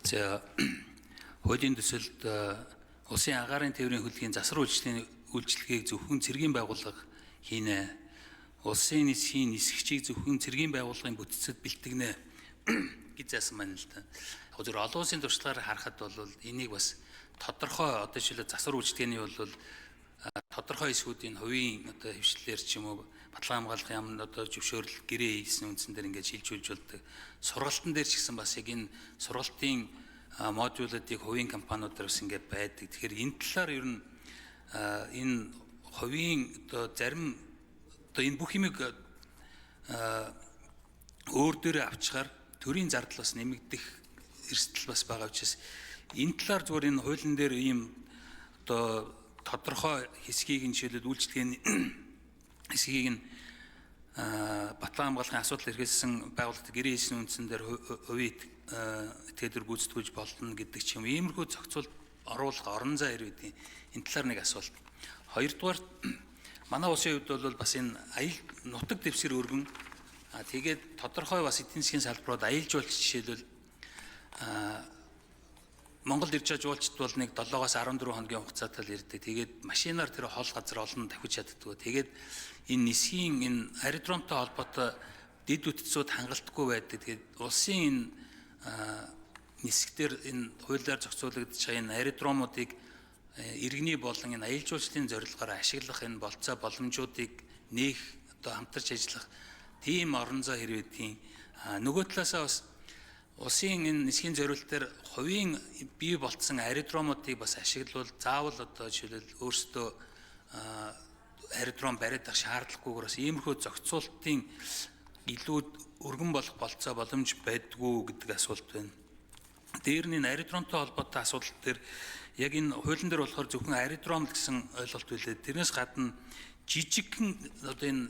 За хуулийн төсөлд улсын агаарын тээврийн хөдөлгөөний засвар үйлчлэгийг зөвхөн цэргийн байгууллага хийнэ. Улсын нисхийн нисгчийг зөвхөн цэргийн байгууллагын бүтцэд бэлтгэнэ гэж заасан байна л да. Зөвхөн олон улсын туршлагаар харахад бол энийг бас тодорхой одоо жишээлбэл засвар үйлчлэгээний бол тодорхой хэсгүүдийн хувийн одоо хвшлэлээр ч юм уу баталгаа хамгаалах юм одоо зөвшөөрөл гэрээ хийсэн үндсэн дээр ингээд шилжүүлж болдог. Сургалтын дээр ч гэсэн бас яг энэ сургалтын модулуудыг хувийн компаниудаар бас ингээд байдаг. Тэгэхээр энэ талаар ер нь энэ хувийн одоо зарим одоо энэ бүх юмыг өөр дээрээ авчгаар төрийн зардал бас нэмэгдэх эрсдэл бас байгаа учраас энэ талаар зүгээр энэ хуулийн дээр ийм одоо тодорхой хэсгийг нь жишээлбэл үйлчлэгээний хэсгийг нь баталгаа хамгаалахын асуудал хэрэгжсэн байгууллагад гэрээ хийсэн үндсэн дээр хувийн этгээдэр гүйцэтгэж болно гэдэг ч юм иймэрхүү зохицуулт оруулах орон зай ирээдүйн энэ талаар нэг асуулт. Хоёрдугаар манай улсын хувьд бол бас энэ аял нутаг дэвсгэр өргөн тэгээд тодорхой бас эдийн засгийн салбарууд аялал жуулч жишээлбэл Монгол ирж байгаа жуулчд бол нэг 7-аас 14 хоногийн хугацаатай л ирдэг. Тэгээд машинаар тэр хол газар олон давхиж чаддгүй. Тэгээд энэ нисхийн энэ аэродромтой холбоотой дэд үтцүүд хангалтгүй байдаг. Тэгээд улсын энэ нисгтэр энэ хуулиар зохицуулагдж байгаа энэ аэродромуудыг иргэний болон энэ аялал жуулчлалын зорилгоор ашиглах энэ болцоо боломжуудыг нээх одоо хамтарч ажиллах тийм орон зай хэрэгдийн нөгөө талаасаа бас улсын энэ нисхийн зориултаар хувийн бий болцсон аэродромуудыг бас ашиглавал заавал одоо жишээлбэл өөрсдөө аэродром бариад авах шаардлагагүйгээр бас иймэрхүү зохицуултын илүү өргөн болох болцоо боломж байдгүй гэдэг асуулт байна. Дээр нь энэ аэродромтой холбоотой асуудал дээр яг энэ хуулийн дээр болохоор зөвхөн аэродром гэсэн ойлголт үлээ. Тэрнээс гадна жижигхэн одоо энэ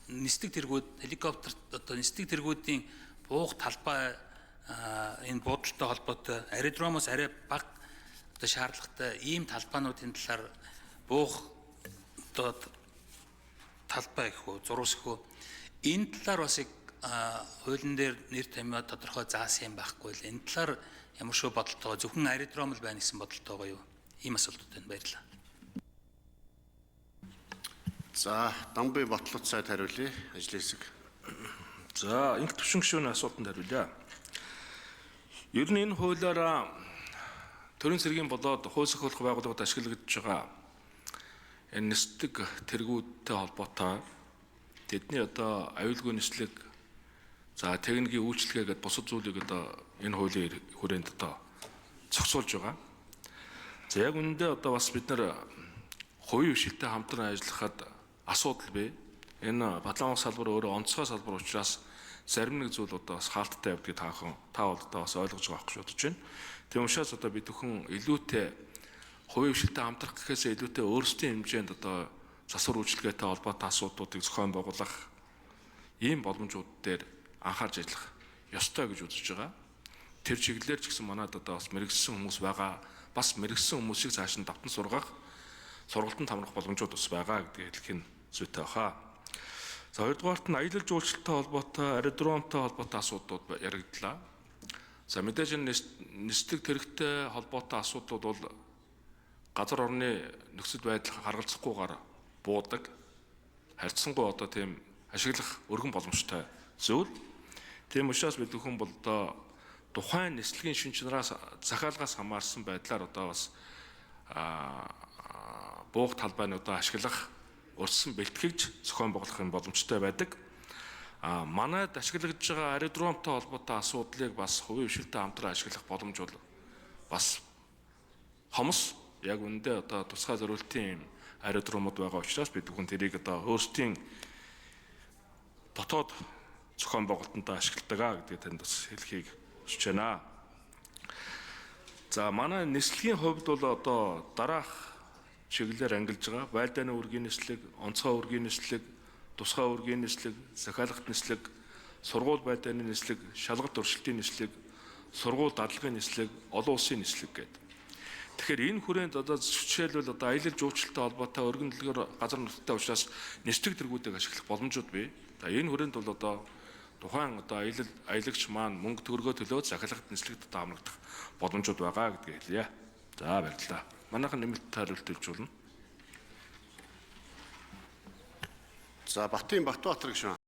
нисдэг тэргүүд helicopter одоо нисдэг тэргүүдийн буух талбай энэ буудалтай холбоотой аэродромоос арай бага одоо шаардлагатай ийм талбайнуудын талаар буух одоо талбай гэх үү зурус гэх үү энэ талаар бас яг хуулийн дээр нэр томьёо тодорхой заасан юм байхгүй л энэ талаар ямар шүү бодолтой зөвхөн аэродром л байна гэсэн бодолтой байгаа юу? Ийм асуултууд байна. Баярлалаа. За, Дамбай Батлууд сайд хариулъя. Ажлын хэсэг. За, инх төвшин гишүүний асуултанд хариулъя. Ер нь энэ хуулиараа төрийн цэргийн болоод хууль сахиулах байгууллагад ашиглагдж байгаа энэ нисдэг тэргүүдтэй холбоотой тэдний одоо аюулгүй нислэг за техникийн үйлчлэгээ гэдэг бусад зүйлийг одоо энэ хуулийн хүрээнд одоо зохицуулж байгаа. За яг үүндээ одоо бас бид нар хувийн хвшилтэй хамтран ажиллахад асуудал бий. Энэ баталгааны салбар өөрөө онцгой салбар учраас зарим нэг зүйл одоо бас хаалттай явдгийг та бол одоо бас ойлгож байгаа гэж бодож байна. Тийм учраас одоо бид бүхэн илүүтэй хувийн хвшилтэй хамтрах гэхээсээ илүүтэй өөрсдийн хэмжээнд одоо засвар үйлчлэгээтэй холбоотой асуудлуудыг зохион байгуулах ийм боломжууд дээр анхаарч ажиллах ёстой гэж үзэж байгаа. Тэр чиглэлээр ч гэсэн манайд одоо бас мэрэгсэн хүмүүс байгаа. Бас мэрэгсэн хүмүүсийг цааш нь давтан сургах, сургалтанд хамрах боломжууд бас байгаа гэдгийг хэлэх нь зүйтэй баха. За хоёрдугаарт нь аялал жуулчлалтай холбоотой, аэродромтой холбоотой асуудлууд яригдлаа. За мэдээж нисдэг тэрэгтэй холбоотой асуудлууд бол газар орны нөхцөл байдал харгалзахгүйгээр буудаг. Харьцангуй одоо тийм ашиглах өргөн боломжтой зүйл. Тийм учраас бид бүхэн бол одоо тухайн нислэгийн шин чанараас захиалгаас хамаарсан байдлаар одоо бас буух талбайнуудаа ашиглах урьдчилан бэлтгэж зохион байгуулахын боломжтой байдаг. Манайд ашиглагдж байгаа аэродромтой холбоотой асуудлыг бас хувийн хвшилтэй хамтран ашиглах боломж бол бас хомс яг үүндээ одоо тусгай зориултын аэродромууд байгаа учраас бид бүхэн тэрийг одоо өөрсдийн дотоод зохион байгуулалтанд ашигладаг гэдгийг танд бас хэлхийг хүсэж байна. За манай нислэгийн хувьд бол одоо дараах чиглэлээр ангилж байгаа байлдааны үргийн нислэг, онцгой үргийн нислэг, тусгай үргийн нислэг, захиалгат нислэг, сургууль байлдааны нислэг, шалгалт туршилтын нислэг, сургууль дадлагын нислэг, олон улсын нислэг гэдэг. Тэгэхээр энэ хүрээнд одоо жишээлбэл одоо аялал жуулчлалтай холбоотой өргөн дэлгүүр газар нутагтай учраас нислэг тэргүүдийг ашиглах боломжууд бий. За энэ хүрээнд бол одоо тухайн одоо аялагч маань мөнгө төгрөгөө төлөөд захиалгад нислэгдэд амрагдах боломжууд байгаа гэдгийг хэлье. За баярлалаа. Манайхан нэмэлт хариулт хэлжүүлнэ. За Баттын Баттбаатар гишүүн.